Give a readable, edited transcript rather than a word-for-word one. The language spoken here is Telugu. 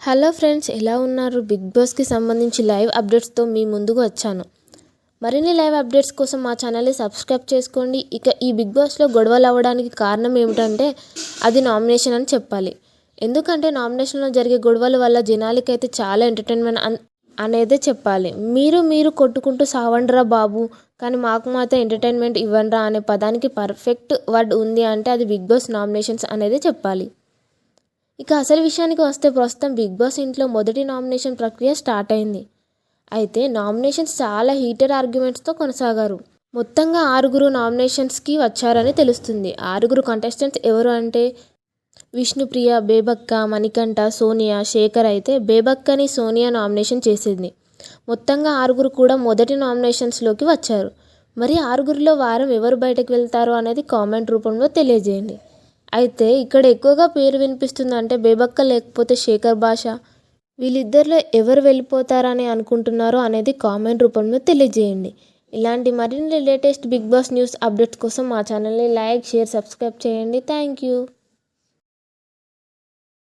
హలో ఫ్రెండ్స్, ఎలా ఉన్నారు? బిగ్ బాస్కి సంబంధించి లైవ్ అప్డేట్స్తో మీ ముందుకు వచ్చాను. మరిన్ని లైవ్ అప్డేట్స్ కోసం మా ఛానల్ని సబ్స్క్రైబ్ చేసుకోండి. ఇక ఈ బిగ్ బాస్లో గొడవలు అవ్వడానికి కారణం ఏమిటంటే అది నామినేషన్ అని చెప్పాలి. ఎందుకంటే నామినేషన్లో జరిగే గొడవల వల్ల జనాలకైతే చాలా ఎంటర్టైన్మెంట్ అనేదే చెప్పాలి. మీరు కొట్టుకుంటూ సావండ్రా బాబు, కానీ మాకు మాత్రం ఎంటర్టైన్మెంట్ ఇవ్వండ్రా అనే పదానికి పర్ఫెక్ట్ వర్డ్ ఉంది అంటే అది బిగ్ బాస్ నామినేషన్స్ అనేదే చెప్పాలి. ఇక అసలు విషయానికి వస్తే ప్రస్తుతం బిగ్ బాస్ ఇంట్లో మొదటి నామినేషన్ ప్రక్రియ స్టార్ట్ అయింది. అయితే నామినేషన్స్ చాలా హీటెడ్ ఆర్గ్యుమెంట్స్తో కొనసాగారు. మొత్తంగా 6 నామినేషన్స్కి వచ్చారని తెలుస్తుంది. 6 కంటెస్టెంట్స్ ఎవరు అంటే విష్ణుప్రియ, బేబక్క, మణికంఠ, సోనియా, శేఖర్. అయితే బేబక్కని సోనియా నామినేషన్ చేసింది. మొత్తంగా 6 కూడా మొదటి నామినేషన్స్లోకి వచ్చారు. మరి 6లో వారం ఎవరు బయటకు వెళ్తారో అనేది కామెంట్ రూపంలో తెలియజేయండి. అయితే ఇక్కడ ఎక్కువగా పేరు వినిపిస్తుందంటే బేబక్క లేకపోతే శేఖర్ భాష. వీళ్ళిద్దరిలో ఎవరు వెళ్ళిపోతారని అనుకుంటున్నారో అనేది కామెంట్ రూపంలో తెలియజేయండి. ఇలాంటి మరిన్ని latest Bigg Boss news updates కోసం మా ఛానల్ని లైక్, షేర్, సబ్స్క్రైబ్ చేయండి. Thank you.